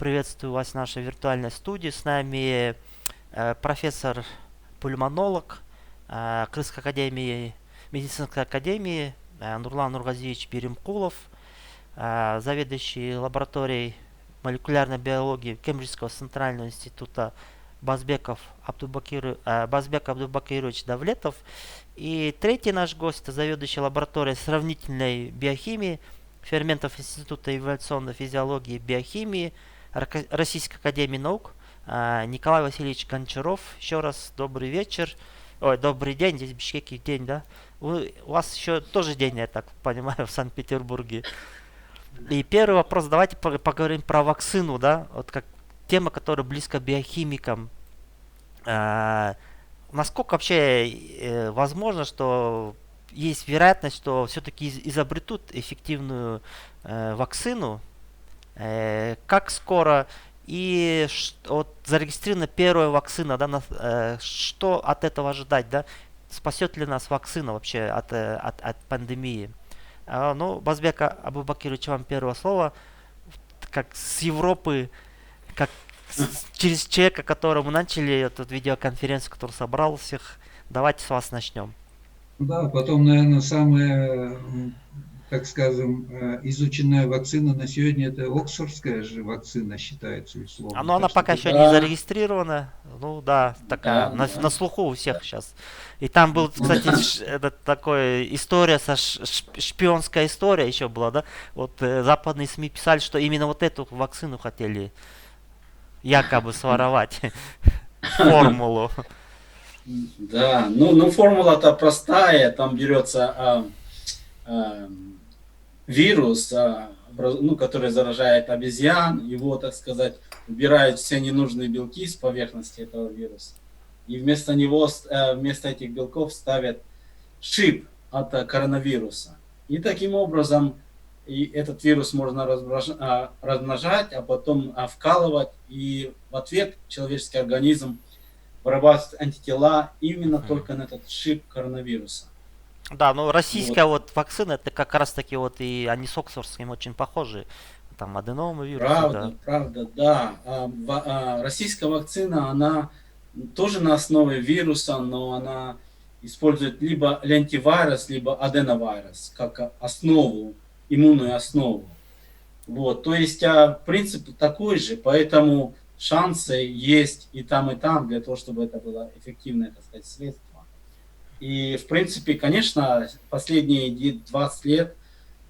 Приветствую вас в нашей виртуальной студии. С нами профессор-пульмонолог Крымской академии, медицинской академии Нурлан Нургазиевич Беремкулов, заведующий лабораторией молекулярной биологии Кембриджского центрального института Базбек Абдубакирович Давлетов. И третий наш гость — это заведующий лабораторией сравнительной биохимии ферментов Института эволюционной физиологии и биохимии Российской академии наук Николай Васильевич Гончаров. Еще раз добрый вечер. Ой, добрый день. Здесь в Бишкеке день, да? У вас еще тоже день, я так понимаю, в Санкт-Петербурге. И первый вопрос. Давайте поговорим про вакцину, да? Вот как тема, которая близка биохимикам. Насколько вообще возможно, что есть вероятность, что все-таки изобретут эффективную вакцину? Как скоро? И вот зарегистрирована первая вакцина, да, что от этого ожидать, да? Спасет ли нас вакцина вообще от пандемии? Ну, Базбек Абубакирович, вам первое слово. Как с Европы, как через человека, которому начали эту видеоконференцию, который собрал всех. Давайте с вас начнем. Да, потом, наверное, самая, так скажем, изученная вакцина на сегодня — это оксфордская же вакцина считается условно. Но она Так что пока тут, еще не Да, зарегистрирована. Ну да, такая да, на да. слуху у всех сейчас. И там был, кстати, такой история шпионская история еще была, да? Вот западные СМИ писали, что именно вот эту вакцину хотели якобы своровать. Формулу. Да, ну формула-то простая, там берется а, вирус, ну, который заражает обезьян, его, так сказать, убирают все ненужные белки с поверхности этого вируса, и вместо него, вместо этих белков ставят шип от коронавируса. И таким образом и этот вирус можно размножать, а потом вкалывать, и в ответ человеческий организм вырабатывает антитела именно только на этот шип коронавируса. Да, ну Вот. российская вот вакцина, это как раз таки вот и они с оксфордским очень похожи. Там аденовые вирусы, да. Правда, правда, да. Российская вакцина, она тоже на основе вируса, но она использует либо лентивирус, либо аденовирус как основу, иммунную основу. Вот, то есть принцип такой же, поэтому шансы есть и там для того, чтобы это было эффективное, так сказать, средство. И в принципе, конечно, последние 20 лет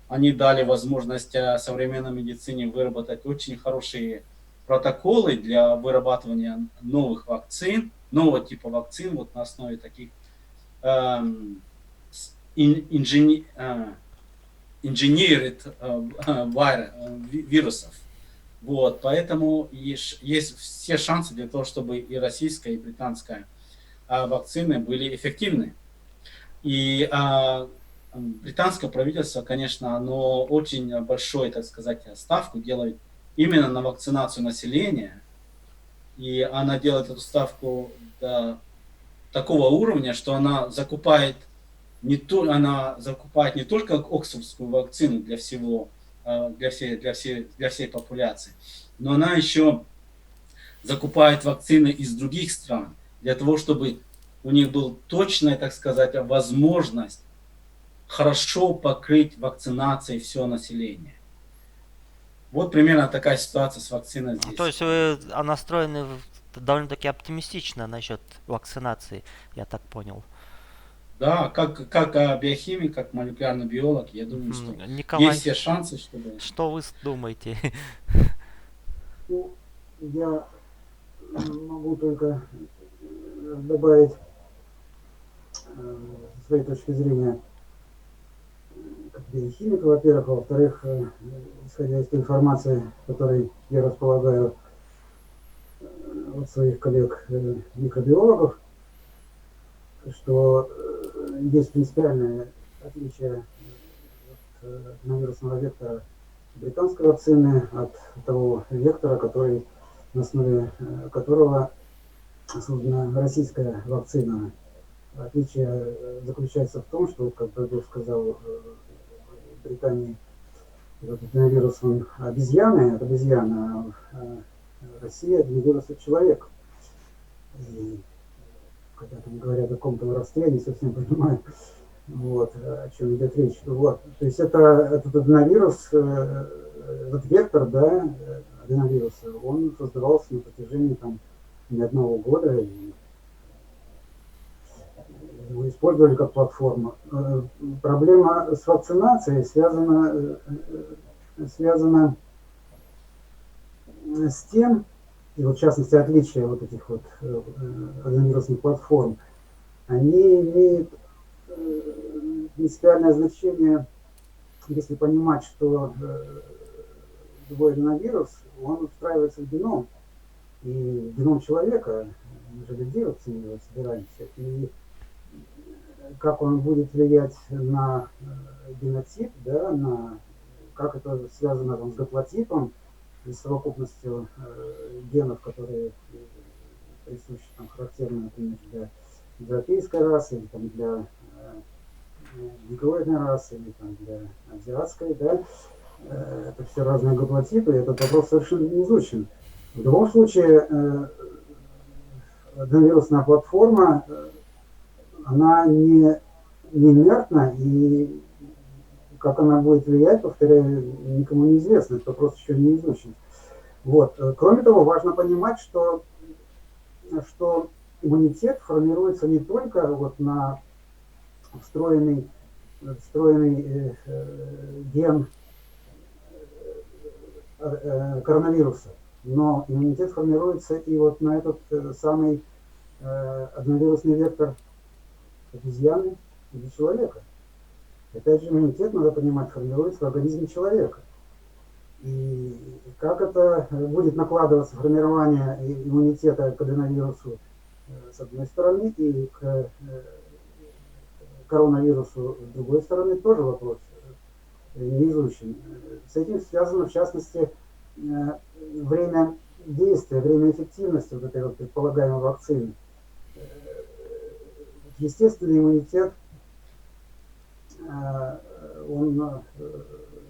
они дали возможность современной медицине выработать очень хорошие протоколы для вырабатывания новых вакцин, нового типа вакцин, вот на основе таких эм, engineered вирусов. Вот, поэтому есть все шансы для того, чтобы и российская, и британская вакцины были эффективны. И британское правительство, конечно, оно очень большой, так сказать, ставку делает именно на вакцинацию населения. И она делает эту ставку до такого уровня, что она закупает не только оксфордскую вакцину для всего, для всей популяции, но она еще закупает вакцины из других стран для того, чтобы у них была точная, так сказать, возможность хорошо покрыть вакцинацией все население. Вот примерно такая ситуация с вакциной То здесь. есть вы настроены довольно-таки оптимистично насчет вакцинации, я так понял. Да, как биохимик, как молекулярный биолог, я думаю, что есть Николай, все шансы, чтобы... что вы думаете? Ну, я могу только добавить со своей точки зрения как биохимика, во-первых, а во-вторых, исходя из той информации, которой я располагаю от своих коллег микробиологов, что есть принципиальное отличие от коронавирусного вектора британской вакцины от того вектора, который, на основе которого создана российская вакцина. Отличие заключается в том, что, как Бабек сказал, в Британии этот вирус он обезьяны, от обезьяны, а России аденовирус от человека. И когда там говорят о каком-то воровстве, я не совсем понимаю, вот, о чем идет речь. Вот. То есть этот аденовирус, этот вектор, да, аденовируса, он создавался на протяжении там не одного года, и его использовали как платформу. Проблема с вакцинацией связана с тем, и вот в частности отличие вот этих вот аденовирусных платформ, они имеют принципиальное значение, если понимать, что любой аденовирус, он встраивается в геном, и в геном человека, мы же людей вакцинировать собираемся, и как он будет влиять на генотип, да, как это связано там, с гаплотипом и совокупностью генов, которые присущи, там, характерны, например, для европейской расы, или там, для негроидной расы, или там, для азиатской, да, это все разные гаплотипы, и этот вопрос совершенно не изучен. В любом случае, аденовирусная платформа, она не инертна, и как она будет влиять, повторяю, никому не известно, это вопрос еще не изучен. Вот. Кроме того, важно понимать, что иммунитет формируется не только вот на встроенный ген коронавируса, но иммунитет формируется и вот на этот самый аденовирусный вектор обезьяны или человека. Опять же, иммунитет, надо понимать, формируется в организме человека. И как это будет накладываться формирование иммунитета к аденовирусу с одной стороны и к коронавирусу с другой стороны, тоже вопрос не изучен. С этим связано, в частности, время действия, время эффективности вот этой вот предполагаемой вакцины. Естественный иммунитет, он,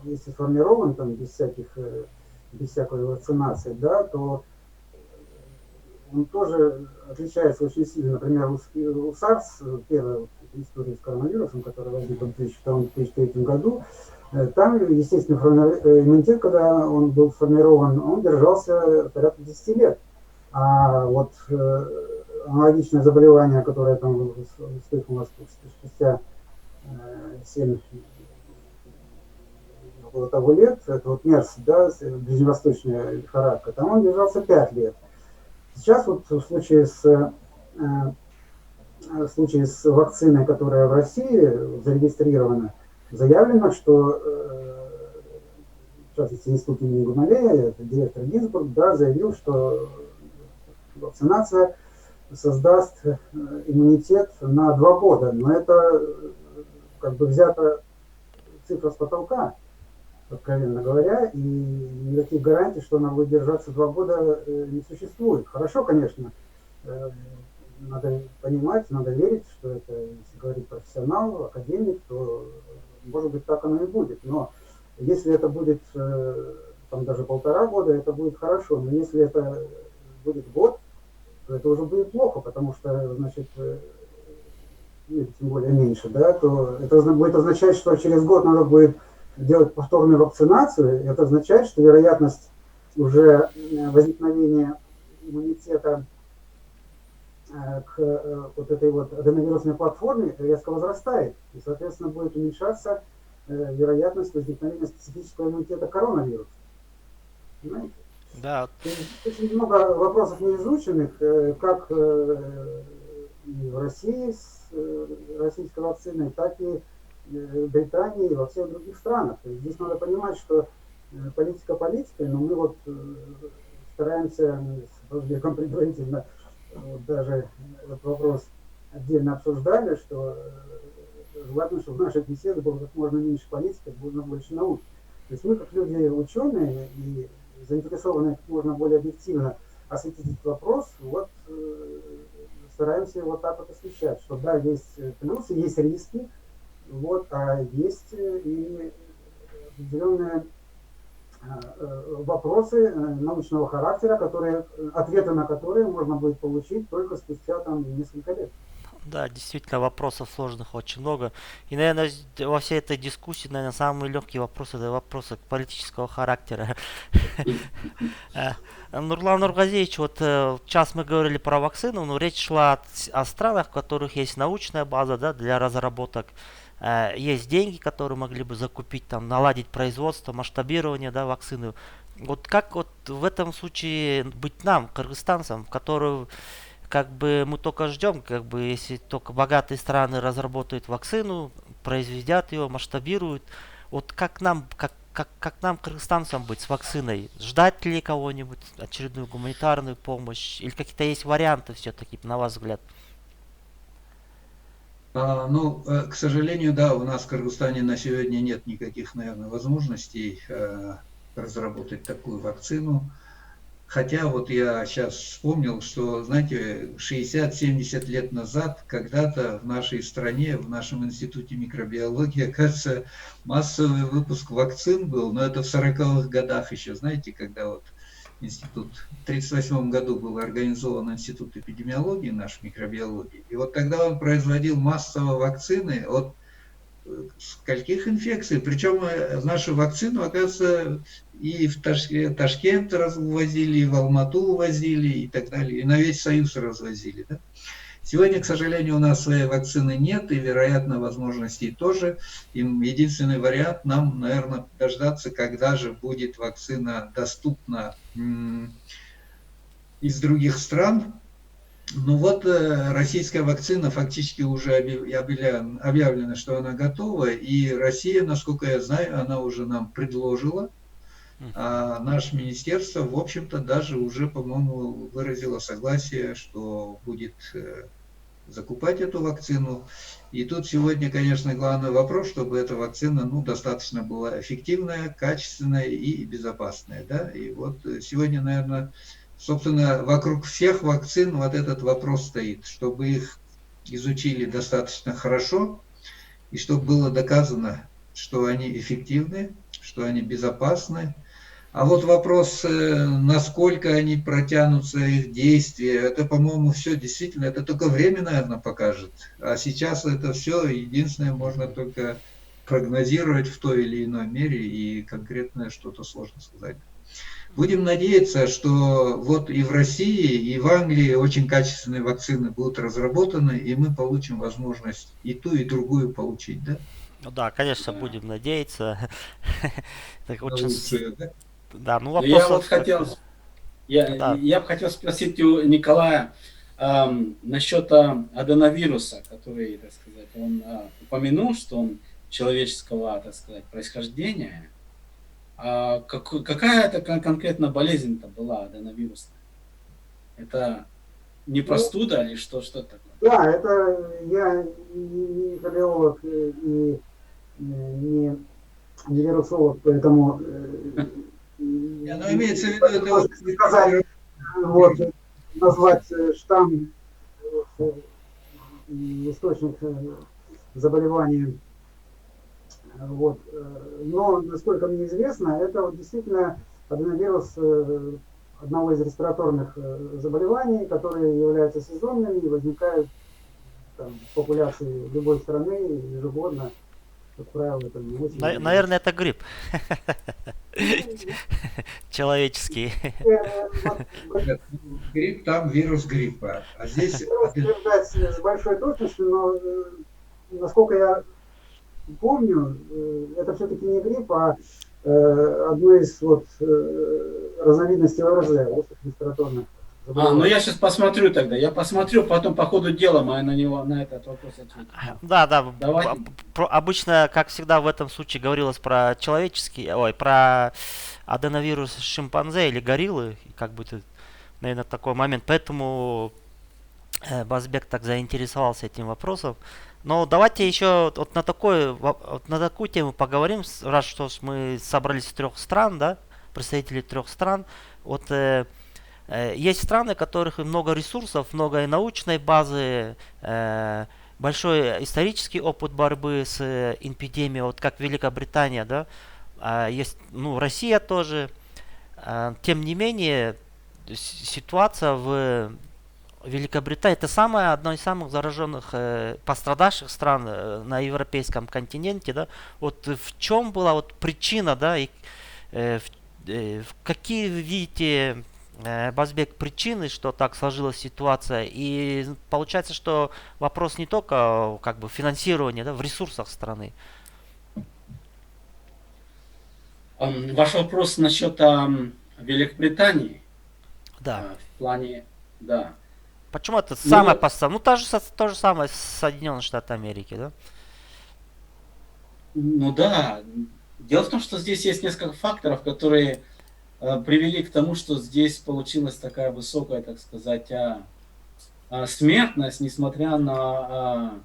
если сформирован там, без всякой вакцинации, да, то он тоже отличается очень сильно. Например, у SARS, первая история с коронавирусом, которая возникла в 2002-2003 году, там, естественно, иммунитет, когда он был сформирован, он держался порядка 10 лет. А вот аналогичное заболевание, которое там вспыхнуло спустя 7 около того лет, это вот МЕРС, да, ближневосточная лихорадка, там он держался 5 лет. Сейчас вот в случае с вакциной, которая в России зарегистрирована, заявлено, что в частности институт имени Гумалея, директор Гинзбург, да, заявил, что вакцинация создаст иммунитет на 2 года. Но это как бы взята цифра с потолка, откровенно говоря, и никаких гарантий, что она будет держаться 2 года, не существует. Хорошо, конечно, надо понимать, надо верить, что это, если говорить профессионал, академик, то, может быть, так оно и будет. Но если это будет там, даже 1,5 года, это будет хорошо. Но если это будет год, то это уже будет плохо, потому что, значит, тем более меньше, да, то это будет означать, что через год надо будет делать повторную вакцинацию. Это означает, что вероятность уже возникновения иммунитета к вот этой вот аденовирусной платформе резко возрастает. И, соответственно, будет уменьшаться вероятность возникновения специфического иммунитета к коронавирусу. Понимаете? Да. Очень много вопросов неизученных, как и в России с российской вакциной, так и в Британии и во всех других странах. То есть здесь надо понимать, что политика политикой, но мы вот стараемся с Розбеком предварительно, вот даже этот вопрос отдельно обсуждали, что желательно, чтобы в нашей беседе было как можно меньше политики, как можно больше науки. То есть мы, как люди ученые и заинтересованные как можно более объективно осветить этот вопрос, вот стараемся его так вот освещать, что да, есть плюсы, есть риски, вот, а есть и определенные вопросы научного характера, ответы на которые можно будет получить только спустя там несколько лет. Да, действительно, вопросов сложных очень много. И, наверное, во всей этой дискуссии, наверное, самый легкий вопрос — это вопросы политического характера. Нурлан Нургазеевич, вот сейчас мы говорили про вакцину, но речь шла о странах, в которых есть научная база, да, для разработок. Есть деньги, которые могли бы закупить, там, наладить производство, масштабирование, да, вакцины. Вот как вот в этом случае быть нам, кыргызстанцам, в которую как бы мы только ждем, как бы если только богатые страны разработают вакцину, произведят ее, масштабируют. Вот как нам, кыргызстанцам, быть с вакциной? Ждать ли кого-нибудь, очередную гуманитарную помощь? Или какие-то есть варианты все-таки, на ваш взгляд? Ну, к сожалению, да, у нас в Кыргызстане на сегодня нет никаких, наверное, возможностей разработать такую вакцину. Хотя вот я сейчас вспомнил, что, знаете, 60-70 лет назад когда-то в нашей стране, в нашем институте микробиологии, оказывается, массовый выпуск вакцин был, но это в 40-х годах еще, знаете, когда вот институт, в 1938 году был организован институт эпидемиологии, наш микробиологии, и вот тогда он производил массово вакцины от скольких инфекций, причем нашу вакцину, оказывается, и в Ташкент развозили, и в Алмату возили, и так далее, и на весь Союз развозили. Да? Сегодня, к сожалению, у нас своей вакцины нет, и, вероятно, возможностей тоже. И единственный вариант нам, наверное, дождаться, когда же будет вакцина доступна из других стран. Ну вот, российская вакцина фактически уже объявлено, что она готова, и Россия, насколько я знаю, она уже нам предложила, а наше министерство, в общем-то, даже уже, по-моему, выразило согласие, что будет закупать эту вакцину. И тут сегодня, конечно, главный вопрос, чтобы эта вакцина, ну, достаточно была эффективная, качественная и безопасная, да. И вот сегодня, наверное, собственно, вокруг всех вакцин вот этот вопрос стоит, чтобы их изучили достаточно хорошо, и чтобы было доказано, что они эффективны, что они безопасны. А вот вопрос, насколько они протянутся, их действия, это, по-моему, все действительно, это только время, наверное, покажет. А сейчас это все, единственное, можно только прогнозировать в той или иной мере, и конкретное что-то сложно сказать. Будем надеяться, что вот и в России, и в Англии очень качественные вакцины будут разработаны, и мы получим возможность и ту, и другую получить, да? Ну да, конечно, будем надеяться. Так очень... Лучшую, да? Да, ну Но я вот вопросов... хотел, Да. я бы хотел спросить у Николая насчет аденовируса, который, так сказать, он упомянул, что он человеческого, так сказать, происхождения. Какая это конкретно болезнь-то была аденовирусная? Это не простуда или что такое? Да, это я не микробиолог и не вирусолог, поэтому Но имеется в виду, это вот сказать, вот, назвать штамм источник заболевания. Вот. Но, насколько мне известно, это вот действительно аденовирус одного из респираторных заболеваний, которые являются сезонными и возникают там, в популяции любой страны ежегодно. Как правило, это не очень... Наверное, это грипп. Человеческий. грипп, там вирус гриппа. А здесь... Утверждать с большой точностью, но насколько я помню, это все-таки не грипп, а одно из вот, разновидностей ОРЗ, острых респираторных заболеваний. Ну я сейчас посмотрю тогда. Я посмотрю, потом по ходу дела мы на этот вопрос ответим. Да. Давайте. Обычно, как всегда, в этом случае говорилось про про аденовирус шимпанзе или гориллы, как бы это, наверное, такой момент. Поэтому Базбек так заинтересовался этим вопросом. Но давайте еще вот на такую тему поговорим, раз что мы собрались из 3 стран, да, представители 3 стран. Вот есть страны, у которых много ресурсов, много и научной базы, большой исторический опыт борьбы с эпидемией, вот как Великобритания, да. есть, ну, Россия тоже. Тем не менее, ситуация в Великобритании это одна из самых зараженных, пострадавших стран на европейском континенте, да. Вот в чем была вот причина, да, и какие вы видите, Базбек, причины, что так сложилась ситуация? И получается, что вопрос не только как бы финансирования, да, в ресурсах страны. Ваш вопрос насчет Великобритании Да. в плане, да. Почему это Ну, самое поставлено? Ну, то же самое с Соединенных Штатов Америки, да? Ну да, дело в том, что здесь есть несколько факторов, которые привели к тому, что здесь получилась такая высокая, так сказать, смертность, несмотря на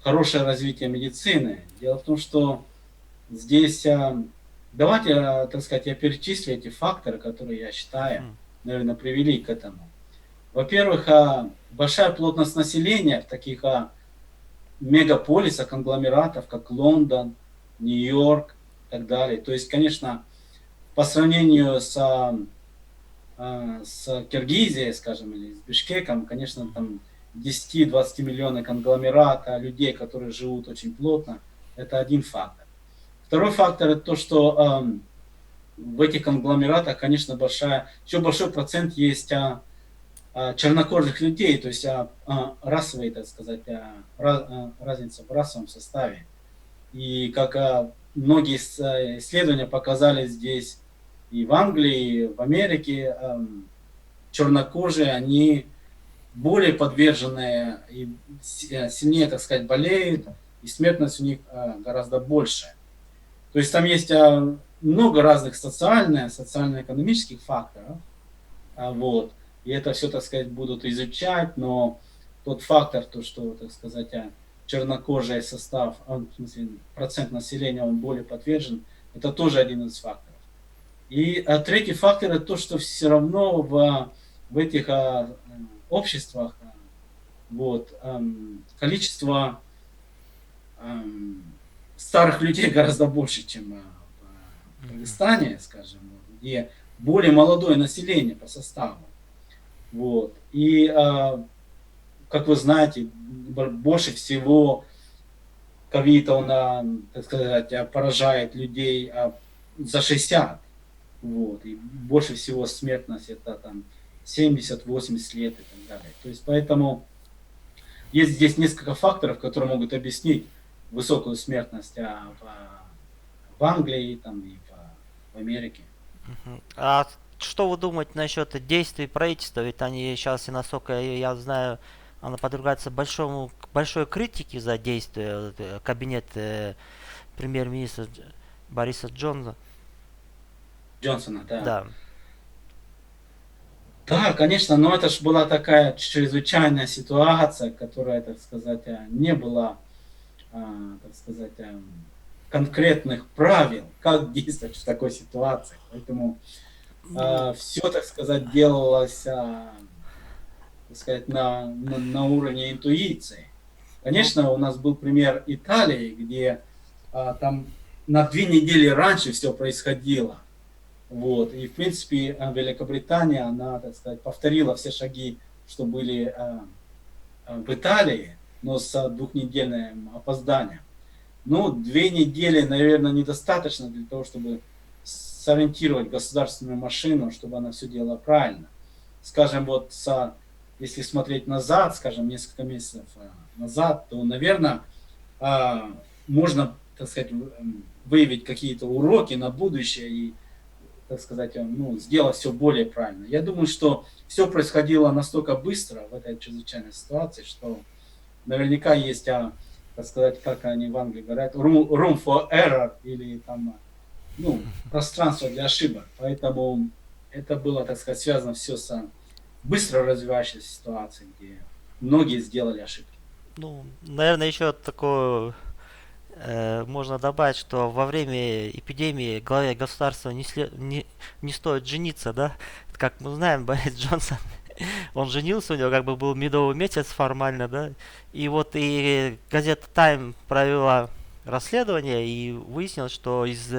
хорошее развитие медицины. Дело в том, что здесь, давайте, так сказать, я перечислю эти факторы, которые я считаю, наверное, привели к этому. Во-первых, большая плотность населения в таких мегаполисах, конгломератов, как Лондон, Нью-Йорк и так далее. То есть, конечно, по сравнению с Киргизией, скажем, или с Бишкеком, конечно, там 10-20 миллионный конгломерат людей, которые живут очень плотно, это один фактор. Второй фактор это то, что в этих конгломератах, конечно, еще большой процент есть чернокожих людей, то есть расовые, так сказать, разница в расовом составе. И как многие исследования показали здесь и в Англии, и в Америке, чернокожие, они более подвержены и сильнее, так сказать, болеют, и смертность у них гораздо больше. То есть там есть много разных социально-экономических факторов, вот. И это все, так сказать, будут изучать, но тот фактор, то, что, так сказать, чернокожий состав, в смысле, процент населения, он более подвержен, это тоже один из факторов. И третий фактор, это то, что все равно в этих обществах вот, количество старых людей гораздо больше, чем в Дагестане, скажем, где более молодое население по составу. Вот. И, как вы знаете, больше всего ковид, он, так сказать, поражает людей за 60. Вот. И больше всего смертность это там 70-80 лет и так далее. То есть поэтому есть здесь несколько факторов, которые могут объяснить высокую смертность в Англии там, и в Америке. А что вы думаете насчет действий правительства? Ведь они сейчас, и насколько я знаю, она подвергается большой критике за действия кабинета премьер-министра Бориса Джонсона. Да. Да. Да, конечно, но это же была такая чрезвычайная ситуация, которая, так сказать, не была, так сказать, конкретных правил, как действовать в такой ситуации. Поэтому все, так сказать, делалось, так сказать, на уровне интуиции. Конечно, у нас был пример Италии, где там на 2 недели раньше все происходило. Вот. И, в принципе, Великобритания, она, так сказать, повторила все шаги, что были в Италии, но с 2-недельным опозданием. Ну, 2 недели, наверное, недостаточно для того, чтобы сориентировать государственную машину, чтобы она все делала правильно. Скажем, вот если смотреть назад, скажем, несколько месяцев назад, то, наверное, можно, так сказать, выявить какие-то уроки на будущее и, так сказать, сделать все более правильно. Я думаю, что все происходило настолько быстро в этой чрезвычайной ситуации, что наверняка есть, так сказать, как они в Англии говорят, room for error, или там, пространство для ошибок. Поэтому это было, так сказать, связано все с быстро развивающейся ситуацией, где многие сделали ошибки. Ну, наверное, еще такое можно добавить, что во время эпидемии главе государства не стоит жениться, да? Как мы знаем, Борис Джонсон, он женился, у него как бы был медовый месяц формально, да? И вот и газета Time провела расследование и выяснилось, что из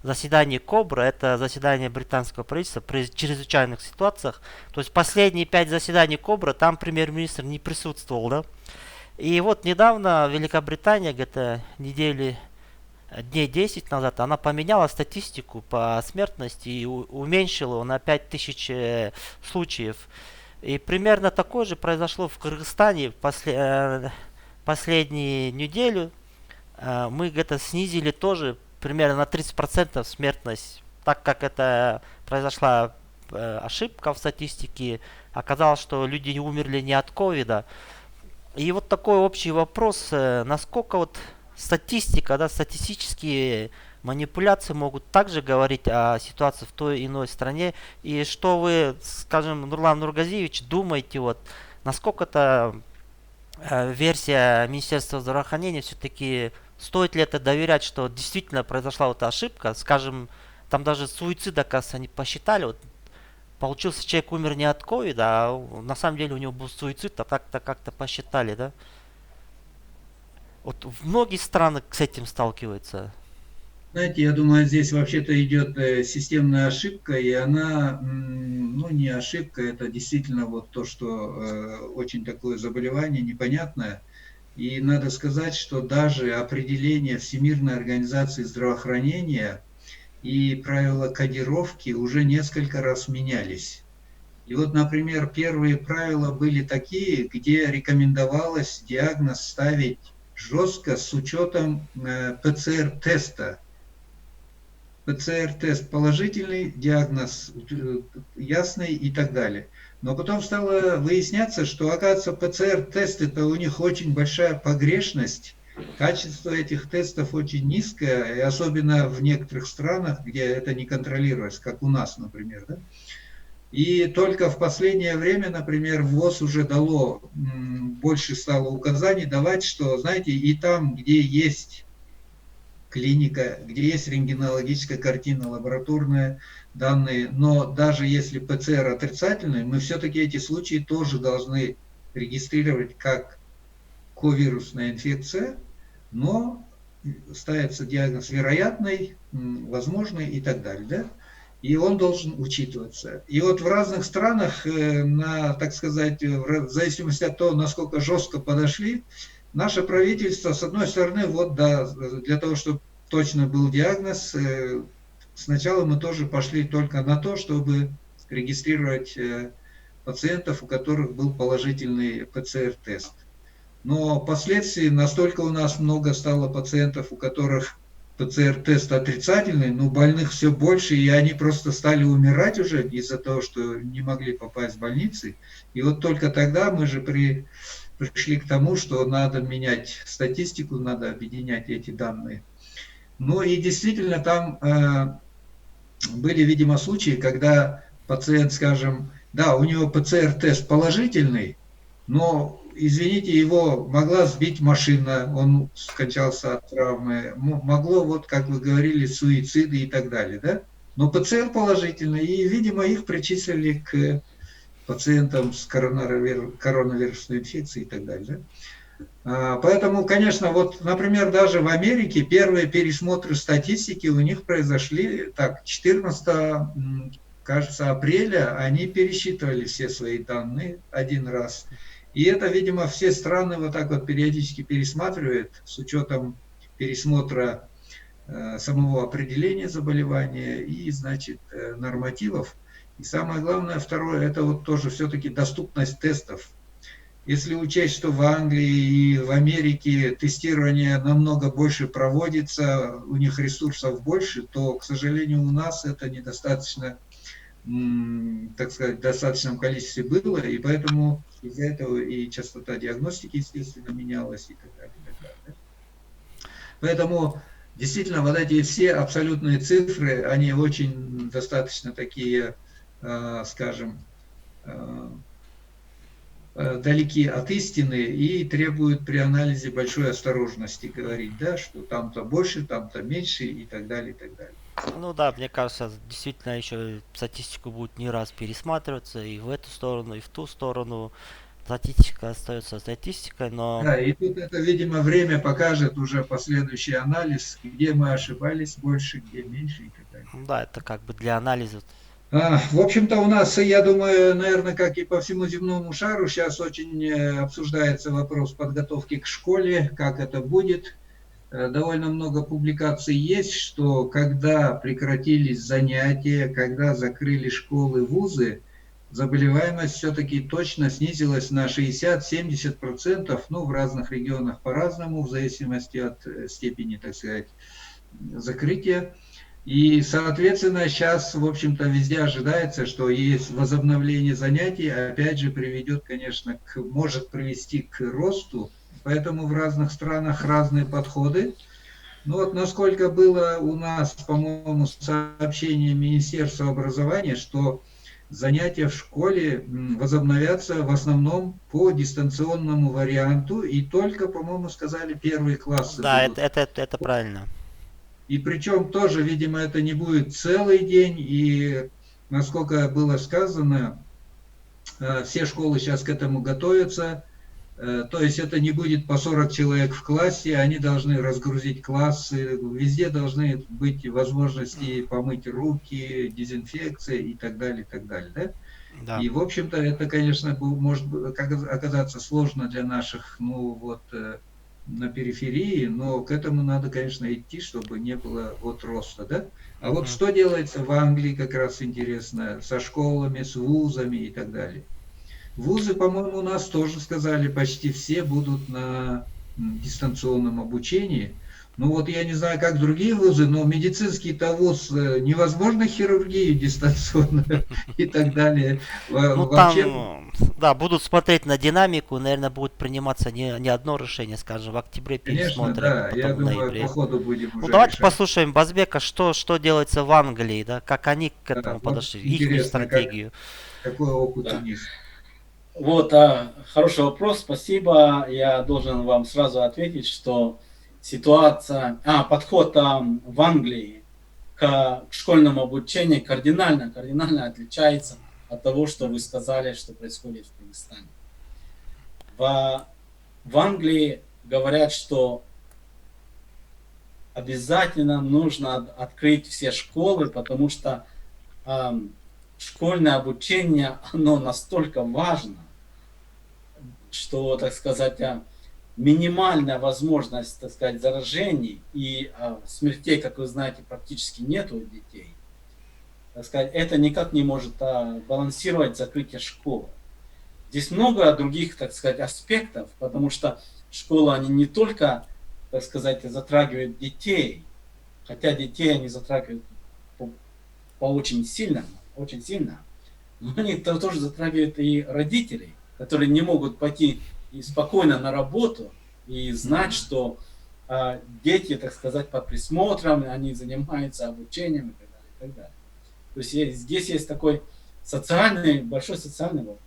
заседаний КОБРА, это заседание британского правительства при чрезвычайных ситуациях, то есть последние 5 заседаний КОБРА, там премьер-министр не присутствовал, да. И вот недавно Великобритания, где-то дней 10 назад, она поменяла статистику по смертности и уменьшила на 5000 случаев. И примерно такое же произошло в Кыргызстане последнюю неделю. Мы где-то снизили тоже примерно на 30% смертность, так как это произошла ошибка в статистике. Оказалось, что люди умерли не от ковида. И вот такой общий вопрос, насколько вот статистика, да, статистические манипуляции могут также говорить о ситуации в той или иной стране. И что вы, скажем, Нурлан Нургазиевич, думаете, вот, насколько-то версия Министерства здравоохранения все-таки стоит ли это доверять, что действительно произошла вот эта ошибка, скажем, там даже суицид, оказывается, они посчитали, вот, получился человек умер не от ковида, а на самом деле у него был суицид, а так-то как-то посчитали, да? Вот многие страны с этим сталкиваются. Знаете, я думаю, здесь вообще-то идет системная ошибка, и она, ну, не ошибка, это действительно вот то, что очень такое заболевание непонятное. И надо сказать, что даже определение Всемирной организации здравоохранения и правила кодировки уже несколько раз менялись. И вот, например, первые правила были такие, где рекомендовалось диагноз ставить жестко с учетом ПЦР-теста. ПЦР-тест положительный, диагноз ясный и так далее. Но потом стало выясняться, что, оказывается, ПЦР-тесты-то у них очень большая погрешность, качество этих тестов очень низкое, и особенно в некоторых странах, где это не контролируется, как у нас, например. Да? И только в последнее время, например, ВОЗ уже дало, больше стало указаний давать, что, знаете, и там, где есть клиника, где есть рентгенологическая картина, лабораторные данные, но даже если ПЦР отрицательный, мы все-таки эти случаи тоже должны регистрировать как ковирусная инфекция, но ставится диагноз вероятный, возможный и так далее. Да? И он должен учитываться. И вот в разных странах, так сказать, в зависимости от того, насколько жестко подошли, наше правительство, с одной стороны, вот да, для того, чтобы точно был диагноз, сначала мы тоже пошли только на то, чтобы регистрировать пациентов, у которых был положительный ПЦР-тест. Но впоследствии настолько у нас много стало пациентов, у которых ПЦР-тест отрицательный, но больных все больше, и они просто стали умирать уже из-за того, что не могли попасть в больницы. И вот только тогда мы же пришли к тому, что надо менять статистику, надо объединять эти данные. Ну и действительно там были, видимо, случаи, когда пациент, скажем, да, у него ПЦР-тест положительный, но, извините, его могла сбить машина, он скончался от травмы, могло, вот как вы говорили, суициды и так далее, да? Но ПЦР положительный, и, видимо, их причислили к пациентам с коронавирусной инфекцией и так далее, да? Поэтому, конечно, вот, например, даже в Америке первые пересмотры статистики у них произошли, так, 14, кажется, апреля они пересчитывали все свои данные один раз. И это, видимо, все страны вот так вот периодически пересматривают с учетом пересмотра самого определения заболевания и, значит, нормативов. И самое главное, второе, это вот тоже все-таки доступность тестов. Если учесть, что в Англии и в Америке тестирование намного больше проводится, у них ресурсов больше, то, к сожалению, у нас это недостаточно, так сказать, в достаточном количестве было, и поэтому из-за этого и частота диагностики, естественно, менялась и так далее. И так далее. Поэтому действительно вот эти все абсолютные цифры, они очень достаточно такие, скажем, далеки от истины и требуют при анализе большой осторожности говорить, да, что там-то больше, там-то меньше и так далее, и так далее. Ну да, мне кажется, действительно еще статистику будет не раз пересматриваться и в эту сторону, и в ту сторону. статистика остается статистикой, но Да, и тут это, видимо, время покажет уже последующий анализ, где мы ошибались больше, где меньше и так далее. да, это как бы для анализа. В общем-то, у нас, я думаю, наверное, как и по всему земному шару, сейчас очень обсуждается вопрос подготовки к школе, как это будет. Довольно много публикаций есть, что когда прекратились занятия, когда закрыли школы, вузы, заболеваемость все-таки точно снизилась на 60-70%, ну, в разных регионах по-разному, в зависимости от степени, так сказать, закрытия. И, соответственно, сейчас, в общем-то, везде ожидается, что есть возобновление занятий, опять же, приведет, конечно, может привести к росту, поэтому в разных странах разные подходы. Ну вот насколько было у нас, по-моему, сообщение Министерства образования, что занятия в школе возобновятся в основном по дистанционному варианту, и только, по-моему, сказали, первые классы Да, будут. это правильно. И причем тоже, видимо, это не будет целый день, и, насколько было сказано, все школы сейчас к этому готовятся. То есть это не будет по 40 человек в классе, они должны разгрузить классы, везде должны быть возможности помыть руки, дезинфекция и так далее, и так далее. Да? Да. И, в общем-то, это, конечно, может оказаться сложно для наших, ну, вот, на периферии, но к этому надо, конечно, идти, чтобы не было вот роста, да? А вот что делается в Англии, как раз интересно, со школами, с вузами и так далее. Вузы, по-моему, у нас тоже сказали, почти все будут на дистанционном обучении. Ну вот я не знаю, как другие вузы, но медицинский-то вуз, невозможно хирургию дистанционную и так далее. Ну Вообще, там, да, будут смотреть на динамику, наверное, будет приниматься не одно решение, скажем, в октябре конечно, пересмотрим, да, я потом в думаю, ноябре. по ходу будем Ну уже давайте решать. послушаем Базбека, что делается в Англии, да, как они к Да, этому вот подошли, их интересно, стратегию. какой опыт Да. у них. Вот, хороший вопрос, спасибо. Я должен вам сразу ответить, что ситуация, подход в Англии к школьному обучению кардинально отличается от того, что вы сказали, что происходит в Кыргызстане. В Англии говорят, что обязательно нужно открыть все школы, потому что школьное обучение, оно настолько важно, что, так сказать, минимальная возможность, так сказать, заражений и смертей, как вы знаете, практически нет у детей. Так сказать, это никак не может балансировать закрытие школы. Здесь много других, так сказать, аспектов, потому что школы, они не только, так сказать, затрагивают детей, хотя детей они затрагивают по очень сильно, но они тоже затрагивают и родителей, которые не могут пойти и спокойно на работу и знать, что дети, так сказать, под присмотром, они занимаются обучением и так далее, и так далее. То есть здесь есть такой большой социальный вопрос.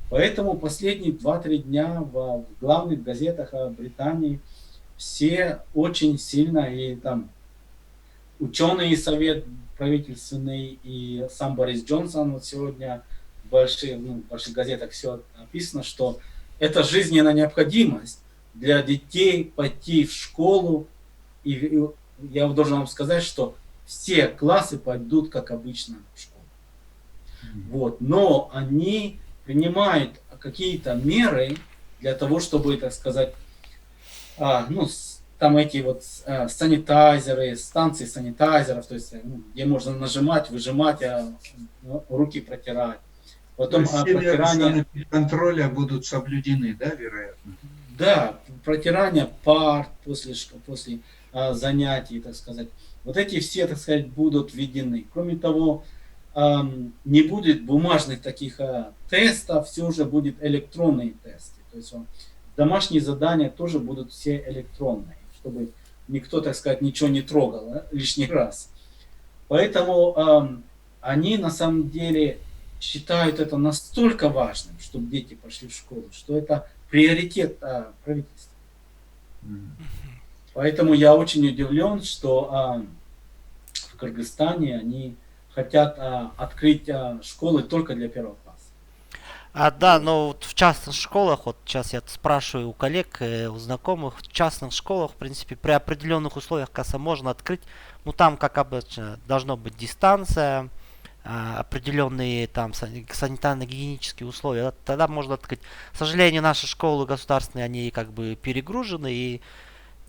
Поэтому последние 2-3 дня в главных газетах Британии все очень сильно, и там ученый совет правительственный, и сам Борис Джонсон, вот сегодня в больших газетах все написано, что это жизненная необходимость для детей пойти в школу. И я должен вам сказать, что все классы пойдут, как обычно, в школу. Вот. Но они принимают какие-то меры для того, чтобы, так сказать, там эти вот санитайзеры, станции санитайзеров, то есть где можно нажимать, выжимать, руки протирать. Потом Все протирание... контроля будут соблюдены, да, вероятно? Да, протирание парт после занятий, так сказать. Вот эти все, так сказать, будут введены. Кроме того, не будет бумажных таких тестов, все уже будет электронные тесты. То есть домашние задания тоже будут все электронные, чтобы никто, так сказать, ничего не трогал лишний раз. Поэтому они на самом деле считают это настолько важным, чтобы дети пошли в школу, что это приоритет правительства. Поэтому я очень удивлен, что в Кыргызстане они хотят открыть школы только для 1 класса. Да, но вот в частных школах, вот сейчас я спрашиваю у коллег, у знакомых, в частных школах, в принципе, при определенных условиях касса можно открыть. Ну, там, как обычно, должно быть дистанция, определенные там санитарно-гигиенические условия. Тогда можно открыть. К сожалению, наши школы государственные, они как бы перегружены, и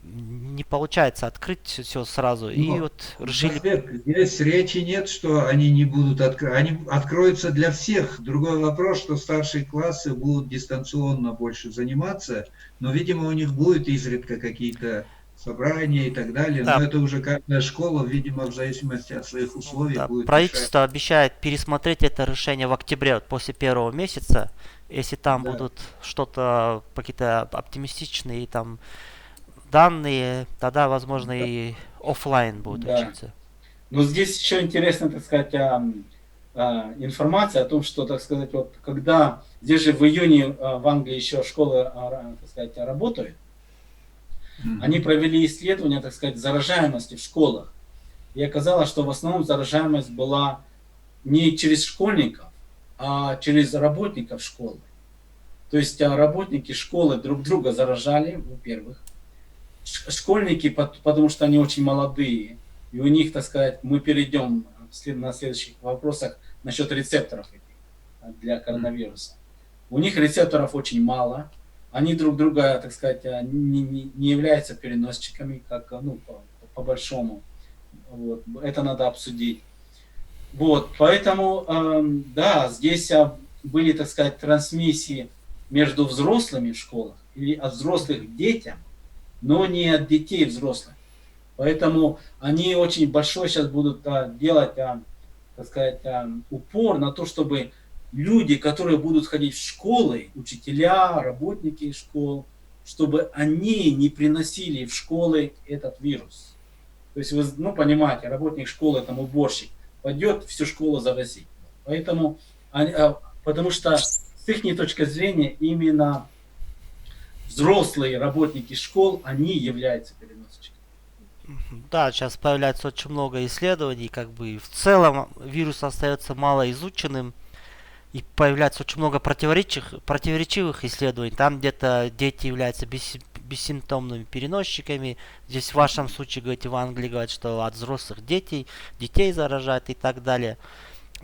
не получается открыть все сразу. И Но, вот решили... здесь речи нет, что они не будут они откроются для всех. Другой вопрос, что старшие классы будут дистанционно больше заниматься, но, видимо, у них будет изредка какие-то собрания и так далее, но Да, это уже каждая школа, видимо, в зависимости от своих условий да, будет решать. правительство обещает пересмотреть это решение в октябре, вот после первого месяца. Если там Да, будут что-то, какие-то оптимистичные там данные, тогда, возможно, да. и оффлайн будет Да. учиться. Но здесь еще интересно, так сказать, информация о том, что, так сказать, вот когда здесь же в июне в Англии еще школы, так сказать, работают, они провели исследование, так сказать, заражаемости в школах. И оказалось, что в основном заражаемость была не через школьников, а через работников школы. То есть работники школы друг друга заражали, во-первых. Школьники, потому что они очень молодые, и у них, так сказать, мы перейдем на следующих вопросах насчет рецепторов этих для коронавируса. У них рецепторов очень мало, они друг друга, так сказать, не являются переносчиками, как, ну, по большому. Вот. Это надо обсудить. Вот, поэтому, да, здесь были, так сказать, трансмиссии между взрослыми в школах или от взрослых к детям, но не от детей взрослых. Поэтому они очень большой сейчас будут делать, так сказать, упор на то, чтобы люди, которые будут ходить в школы, учителя, работники школ, чтобы они не приносили в школы этот вирус. То есть вы, ну, понимаете, работник школы, там уборщик, пойдет всю школу заразить. Поэтому, потому что с их точки зрения именно взрослые работники школ, они являются переносчиками. Да, сейчас появляется очень много исследований, как бы в целом вирус остается мало изученным, и появляется очень много противоречивых исследований. Там где-то дети являются бессимптомными переносчиками. Здесь в вашем случае, говорите, в Англии говорят, что от взрослых детей заражают и так далее.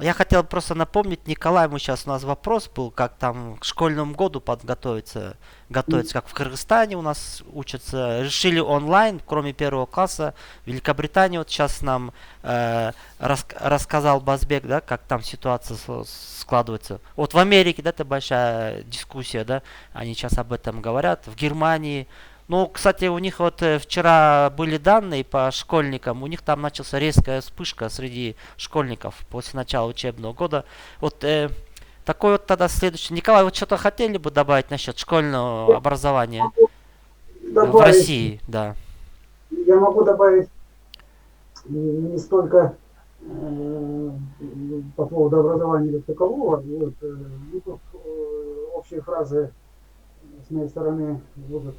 Я хотел просто напомнить, Николай, у нас вопрос был, как там к школьному году подготовиться, как в Кыргызстане у нас учатся. Решили онлайн, кроме первого класса. Великобритания вот сейчас нам рассказал Базбек, да, как там ситуация складывается. Вот в Америке, да, это большая дискуссия, да, они сейчас об этом говорят. В Германии. Ну, кстати, у них вот вчера были данные по школьникам, у них там началась резкая вспышка среди школьников после начала учебного года. Вот такой вот тогда следующий. Николай, вот что-то хотели бы добавить насчет школьного образования в России, да. Я могу добавить не столько по поводу образования как такового, вот, ну, тут общие фразы с моей стороны будут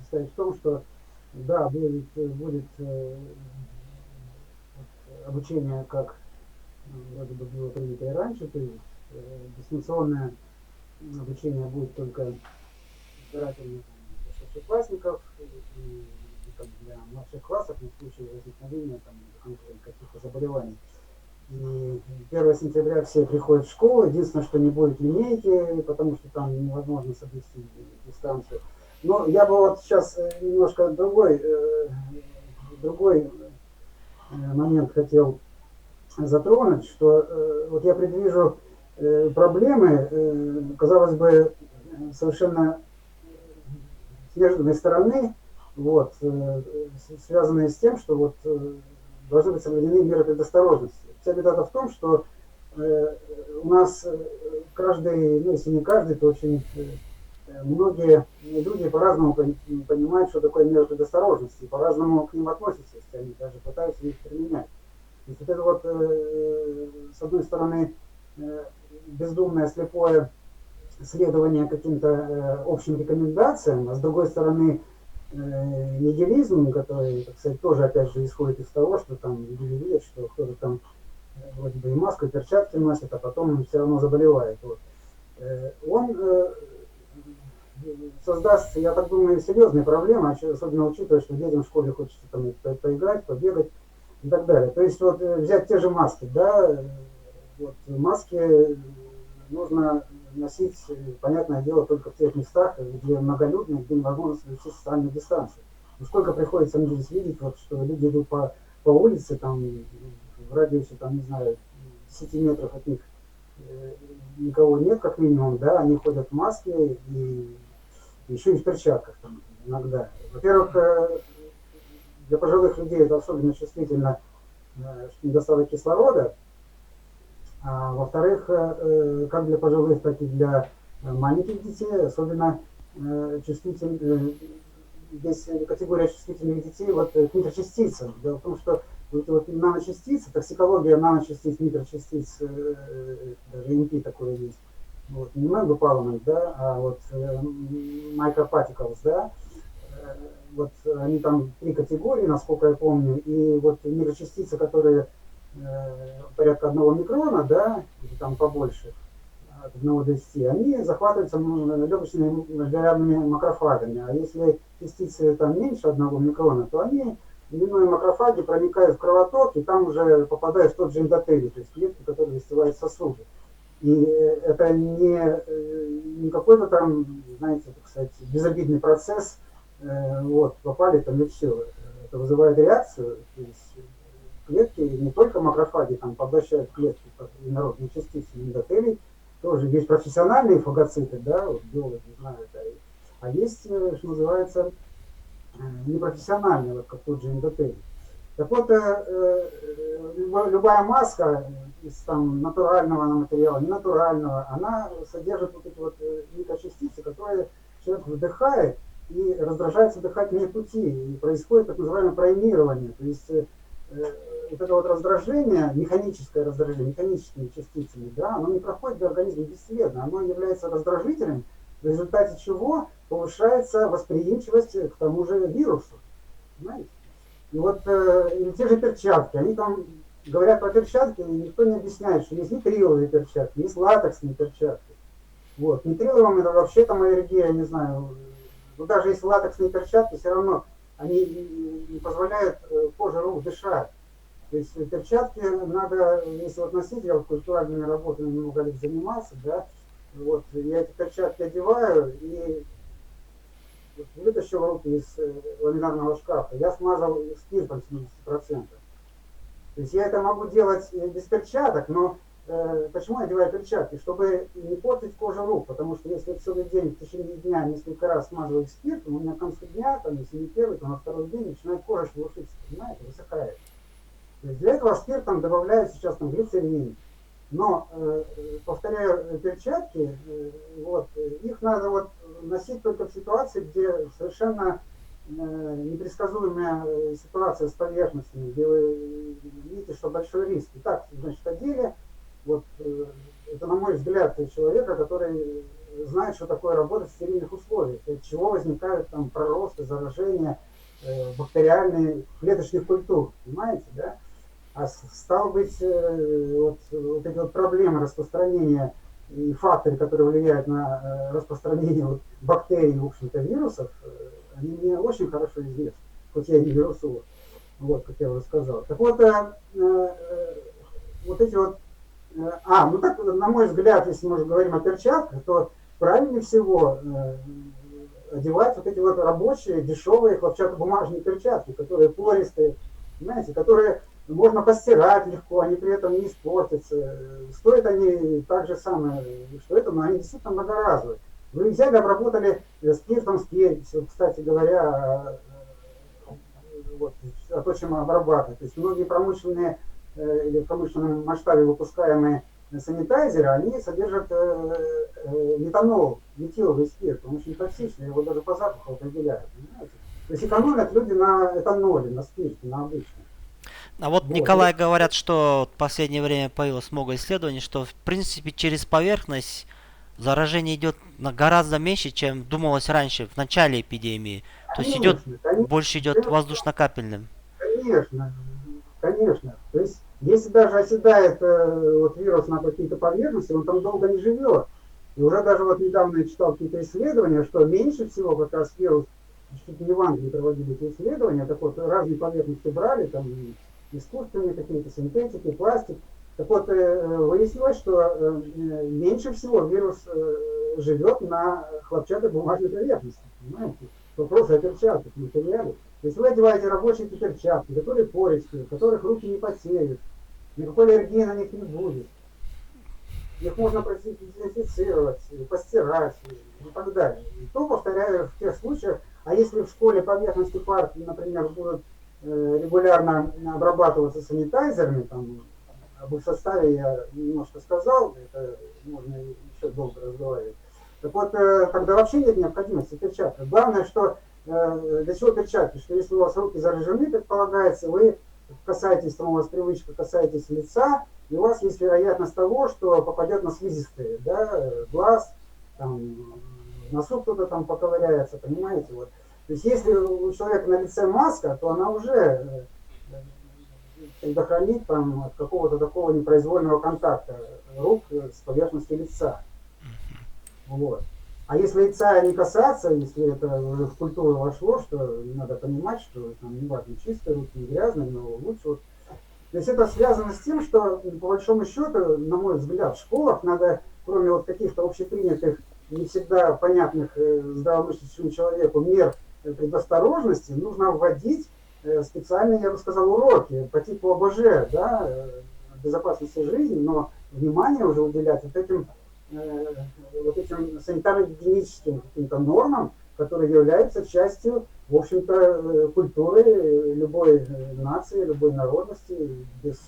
состоять в том, что да, будет обучение, как вроде бы было принято и раньше, то есть дистанционное обучение будет только избирательно для старшеклассников и там, для младших классов в случае возникновения там, каких-то заболеваний. И 1 сентября все приходят в школу, единственное, что не будет линейки, потому что там невозможно соблюсти дистанцию. Но я бы вот сейчас немножко другой момент хотел затронуть, что вот я предвижу проблемы, казалось бы, совершенно с неожиданной стороны, вот, связанные с тем, что вот должны быть соблюдены меры предосторожности. Вся беда в том, что у нас каждый, ну если не каждый, то очень многие люди по-разному понимают, что такое меры предосторожности, по-разному к ним относятся, если они даже пытаются их применять. То есть вот это вот, с одной стороны, бездумное, слепое следование каким-то общим рекомендациям, а с другой стороны, нигилизм, который, так сказать, тоже опять же исходит из того, что там люди видят, что кто-то там вроде бы и маску, и перчатки носит, а потом все равно заболевает. Вот. он создаст, я так думаю, серьезные проблемы, особенно учитывая, что детям в школе хочется там поиграть, побегать и так далее. То есть вот взять те же маски, да, вот маски нужно носить, понятное дело, только в тех местах, где многолюдно, где невозможно соблюсти социальную дистанцию. Ну, сколько приходится мне здесь видеть, вот, что люди идут по улице, там, в радиусе, там, не знаю, 10 метров от них никого нет, как минимум, да, они ходят в маске и еще и в перчатках там, иногда. Во-первых, для пожилых людей это особенно чувствительно, недостаток кислорода, а во-вторых, как для пожилых, так и для маленьких детей, особенно чувствительны, здесь категория чувствительных детей вот, к микрочастицам. Дело в том, что вот наночастицы, токсикология наночастиц, микрочастиц, даже МП такое есть, вот, не Parliament, да, а вот microparticles, да, вот они там 3 категории, насколько я помню, и вот микрочастицы, которые порядка 1 микрона, да, или там побольше, от 1 до 10, они захватываются легочными молекулярными макрофагами, а если частицы там меньше 1 микрона, то они, минуя макрофаги, проникают в кровоток и там уже попадают в тот же эндотелий, то есть клетки, которые застилают сосуды. И это не какой-то там, знаете, так сказать, безобидный процесс, вот, попали там и все. Это вызывает реакцию, то есть клетки, не только макрофаги там поглощают клетки, инородные частицы, эндотелий, тоже есть профессиональные фагоциты, да, вот биологи знают, а есть, что называется, непрофессиональные, вот как тот же эндотелий. Так вот, любая маска из там, натурального материала, ненатурального, она содержит вот эти вот микрочастицы, которые человек вдыхает и раздражается дыхательные пути, и происходит так называемое проемирование, то есть вот это вот раздражение, механическое раздражение, механическими частицами, да, оно не проходит в организме бесследно, оно является раздражителем, в результате чего повышается восприимчивость к тому же вирусу. Понимаете? И вот те же перчатки, они там говорят про перчатки, и никто не объясняет, что есть нитриловые перчатки, есть латексные перчатки. Вот. Нитриловым это вообще там аллергия, я не знаю, но даже если латексные перчатки, все равно они не позволяют коже рук дышать. То есть перчатки надо, если вот носить, я вот культуральными работами много лет занимался, да, вот, я эти перчатки одеваю и вот, вытащил руки из ламинарного шкафа, я смазал спиртом 70%. То есть я это могу делать без перчаток, но почему я одеваю перчатки? Чтобы не портить кожу рук, потому что если я целый день в течение дня несколько раз смазываю спиртом, у меня к концу дня, там, если не первый, то на второй день начинает кожа шелушиться, понимаете, высыхает. То есть для этого спиртом добавляют сейчас там глицерин. Но, повторяю, перчатки, вот, их надо вот носить только в ситуации, где совершенно непредсказуемая ситуация с поверхностями, где вы видите, что большой риск. Итак, значит, одели, вот, это, на мой взгляд, человека, который знает, что такое работать в стерильных условиях, от чего возникают там проросты, заражения бактериальные клеточных культур, понимаете, да? А стало быть, вот эти вот проблемы распространения и факторы, которые влияют на распространение вот бактерий, в общем-то, вирусов, они мне очень хорошо известны, хоть я и не вирусолог, вот, как я уже сказал. Так вот, вот эти вот, ну так, на мой взгляд, если мы уже говорим о перчатках, то правильнее всего одевать вот эти вот рабочие, дешевые хлопчатобумажные перчатки, которые пористые, понимаете, которые можно постирать легко, они при этом не испортятся. Стоят они так же самое, что это, но они действительно многоразовые. Вы взяли, обработали спиртом с перцем, кстати говоря, вот, о том, чем обрабатывать. То есть многие промышленные или в промышленном масштабе выпускаемые санитайзеры, они содержат метанол, метиловый спирт, он очень токсичный, его даже по запаху определяют. Понимаете? То есть экономят люди на этаноле, на спирте, на обычном. А вот, Николай, говорят, что в последнее время появилось много исследований, что в принципе через поверхность заражение идет гораздо меньше, чем думалось раньше, в начале эпидемии. То есть идет, больше идет воздушно-капельным. Конечно, конечно. То есть если даже оседает вот, вирус на какие-то поверхности, он там долго не живет. И уже даже вот недавно я читал какие-то исследования, что меньше всего как раз вирус, чуть ли не в Англии проводили эти исследования, так вот разные поверхности брали, там искусственные какие-то синтетики, пластик. Так вот, выяснилось, что меньше всего вирус живет на хлопчатобумажной поверхности. Понимаете? Вопрос о перчатках, материале. То есть вы одеваете рабочие перчатки, которые пористые, в которых руки не потеют, никакой аллергии на них не будет. Их можно продезинфицировать, постирать и так далее. И то, повторяю, в тех случаях, а если в школе поверхности парт, например, будут регулярно обрабатываться санитайзерами, там, об их составе я немножко сказал, это можно еще долго разговаривать. Так вот, тогда вообще нет необходимости перчаток. Главное, что для чего перчатки? Что если у вас руки заражены, предполагается, вы касаетесь, там у вас привычка, касаетесь лица, и у вас есть вероятность того, что попадет на слизистые, да, глаз, там, в носу кто-то там поковыряется, понимаете, вот. То есть если у человека на лице маска, то она уже предохранит там, от какого-то такого непроизвольного контакта рук с поверхностью лица. Вот. А если лица не касаться, если это уже в культуру вошло, что надо понимать, что там не важно, чистые руки, не грязные, но лучше вот. То есть это связано с тем, что по большому счету, на мой взгляд, в школах надо, кроме вот каких-то общепринятых, не всегда понятных здравомыслящему человеку мер предосторожности, нужно вводить специальные, я бы сказал, уроки по типу ОБЖ, да, безопасности жизни, но внимание уже уделять вот этим санитарно-гигиеническим каким-то нормам, которые являются частью, в общем-то, культуры любой нации, любой народности, без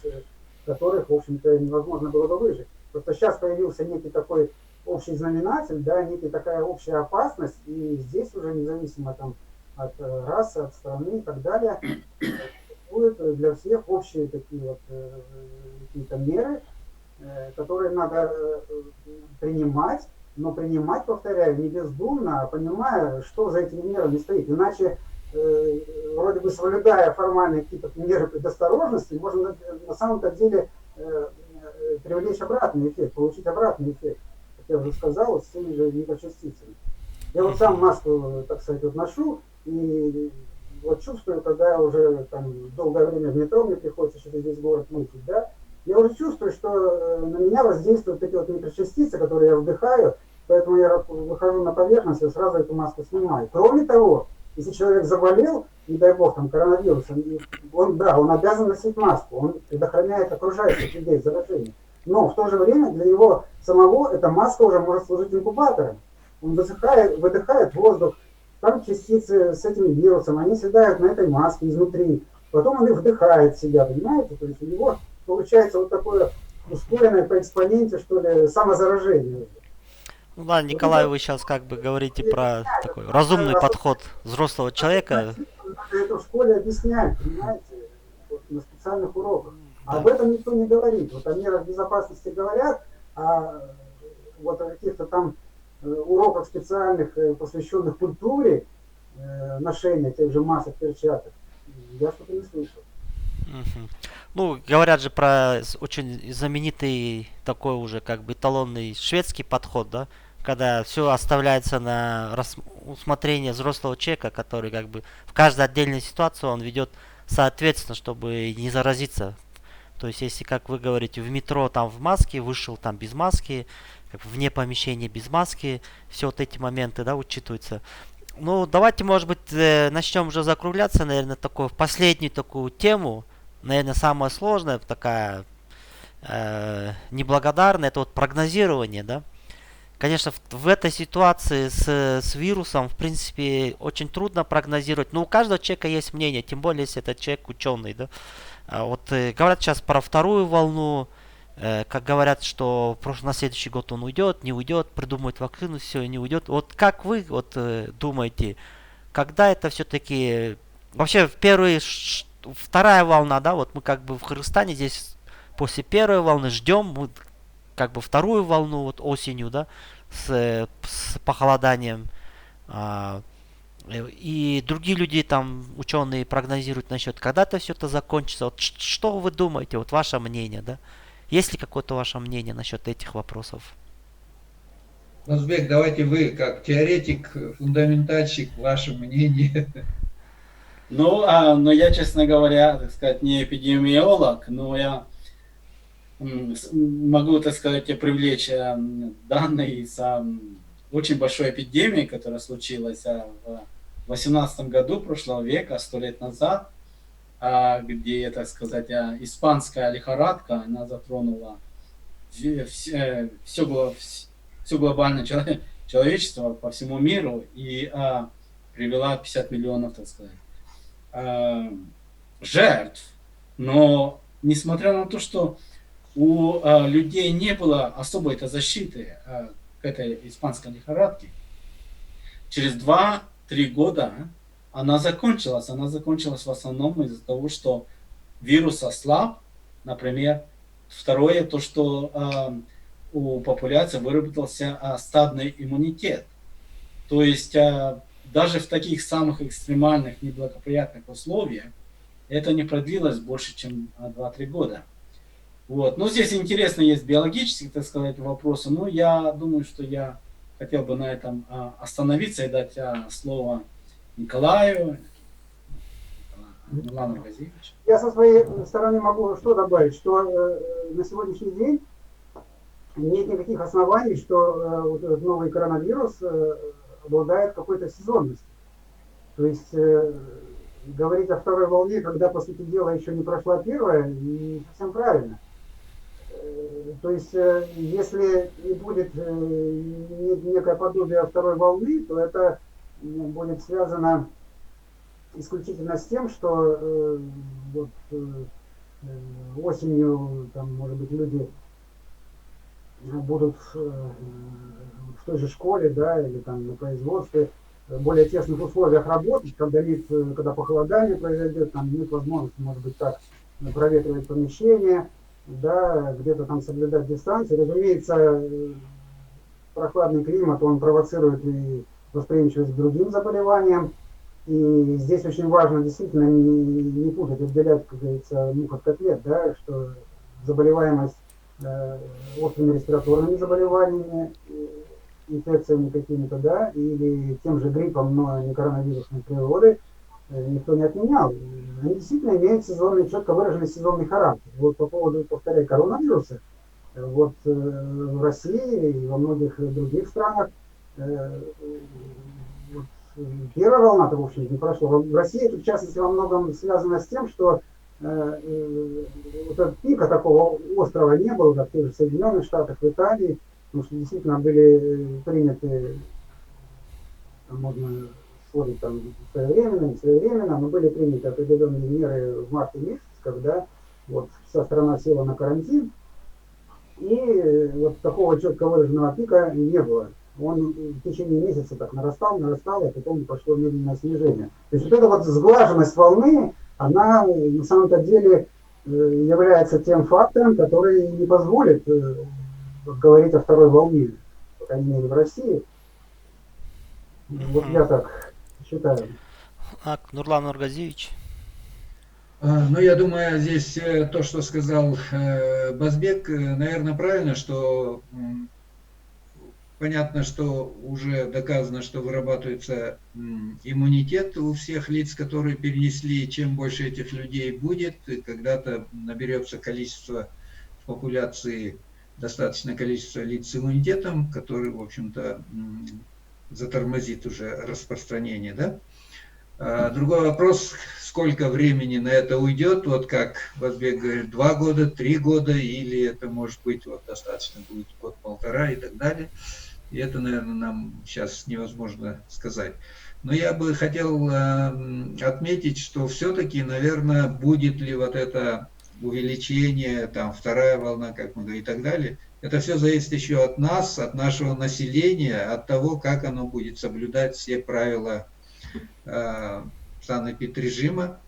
которых, в общем-то, невозможно было бы выжить. Просто сейчас появился некий такой общий знаменатель, да, некая такая общая опасность, и здесь уже независимо там от расы, от страны и так далее, будут для всех общие такие вот какие-то меры, которые надо принимать, но принимать, повторяю, не бездумно, а понимая, что за этими мерами стоит. Иначе, вроде бы соблюдая формальные какие-то меры предосторожности, можно на самом-то деле привлечь обратный эффект, получить обратный эффект. Как я уже сказал, вот с теми же микрочастицами. Я вот сам маску, так сказать, вот ношу, и вот чувствую, когда уже там долгое время в метро мне приходится через весь город ездить, да, я уже чувствую, что на меня воздействуют эти вот микрочастицы, которые я вдыхаю, поэтому я выхожу на поверхность и сразу эту маску снимаю. Кроме того, если человек заболел, не дай бог, там, коронавирусом, он, да, он обязан носить маску, он предохраняет окружающих людей от заражения. Но в то же время для него самого эта маска уже может служить инкубатором. Он выдыхает воздух, там частицы с этим вирусом, они седают на этой маске изнутри, потом он их вдыхает в себя, понимаете? То есть у него получается вот такое ускоренное по экспоненте, что ли, самозаражение. Ну ладно, Николай, вы сейчас как бы говорите про такой разумный подход взрослого человека. Это в школе объясняют, понимаете, вот на специальных уроках. А об этом никто не говорит. Вот о мерах безопасности говорят, а вот о каких-то там уроках специальных, посвященных культуре ношения тех же масок, перчаток, я что-то не слышал. Ну, говорят же про очень знаменитый такой уже как бы эталонный шведский подход, да, когда все оставляется на усмотрение взрослого человека, который как бы в каждой отдельной ситуации он ведет соответственно, чтобы не заразиться. То есть, если, как вы говорите, в метро там в маске, вышел там без маски, как бы вне помещения без маски, все вот эти моменты, да, учитываются. Ну, давайте, может быть, начнем уже закругляться, наверное, такую, в последнюю такую тему, наверное, самая сложная, такая неблагодарная, это вот прогнозирование, да. Конечно, в этой ситуации с вирусом, в принципе, очень трудно прогнозировать. Но у каждого человека есть мнение, тем более, если это человек ученый, да. Вот говорят сейчас про вторую волну, как говорят, что на следующий год он уйдет, не уйдет, придумают вакцину, все, не уйдет. Вот как вы вот думаете, когда это все-таки... Вообще, вторая волна, да, вот мы как бы в Кыргызстане здесь после первой волны ждем, мы как бы вторую волну вот осенью, да, с похолоданием. И другие люди, там, ученые прогнозируют насчет, когда-то все это закончится. Вот что вы думаете, вот ваше мнение, да? Есть ли какое-то ваше мнение насчет этих вопросов? Базбек, давайте вы, как теоретик, фундаментальщик, ваше мнение. Ну, но я, честно говоря, так сказать, не эпидемиолог, но я могу, так сказать, привлечь данные из очень большой эпидемии, которая случилась в 18 году прошлого века, 100 лет назад, где, так сказать, испанская лихорадка, она затронула все глобальное человечество по всему миру и привела 50 миллионов, так сказать, жертв. Но несмотря на то, что у людей не было особой -то защиты к этой испанской лихорадке, через 2-3 года она закончилась. Она закончилась в основном из-за того, что вирус ослаб, например. Второе, то, что у популяции выработался стадный иммунитет. То есть даже в таких самых экстремальных, неблагоприятных условиях это не продлилось больше, чем 2-3 года. Вот. Ну, здесь интересно есть биологические, так сказать, вопросы, но я думаю, что я хотел бы на этом остановиться и дать слово Николаю Нурлану Нургазиевичу. Я со своей стороны могу что добавить, что на сегодняшний день нет никаких оснований, что вот этот новый коронавирус обладает какой-то сезонностью. То есть говорить о второй волне, когда, по сути дела, еще не прошла первая, не совсем правильно. То есть если и будет некое подобие второй волны, то это будет связано исключительно с тем, что вот, осенью, там, может быть, люди будут в той же школе, да, или там на производстве в более тесных условиях работать, когда похолодание произойдет, там нет возможности, может быть, так проветривать помещение, да, где-то там соблюдать дистанцию. Разумеется, прохладный климат, он провоцирует и восприимчивость к другим заболеваниям. И здесь очень важно действительно не путать, отделять, как говорится, мух от котлет, да, что заболеваемость острыми респираторными заболеваниями, инфекциями какими-то, да, или тем же гриппом, но не коронавирусной природы, никто не отменял. Они действительно имеют сезонный, четко выраженный сезонный характер. Вот по поводу, повторяю, коронавируса, вот в России и во многих других странах первая волна-то, в общем, не прошла. В России это, в частности, во многом связано с тем, что вот пика такого острова не было, как в тех же Соединенных Штатах, в Италии, потому что действительно были приняты, там можно спорить там своевременно, не своевременно, но были приняты определенные меры в марте месяце, когда вот вся страна села на карантин, и вот такого четко выраженного пика не было. Он в течение месяца так нарастал, а потом пошло медленное снижение. То есть вот эта вот сглаженность волны, она на самом-то деле является тем фактором, который не позволит говорить о второй волне, по крайней мере в России. Вот я так считаю. Нурлан Нургазиевич. Ну, я думаю, здесь то, что сказал Базбек, наверное, правильно, что понятно, что уже доказано, что вырабатывается иммунитет у всех лиц, которые перенесли. Чем больше этих людей будет, когда-то наберется количество в популяции, достаточное количество лиц с иммунитетом, который, в общем-то, затормозит уже распространение, да? Другой вопрос, сколько времени на это уйдет, вот как Базбек говорит, 2 года, 3 года, или это может быть вот достаточно будет год-полтора и так далее. И это, наверное, нам сейчас невозможно сказать. Но я бы хотел отметить, что все-таки, наверное, будет ли вот это увеличение, там, вторая волна, как мы говорим, и так далее. Это все зависит еще от нас, от нашего населения, от того, как оно будет соблюдать все правила санэпидрежима.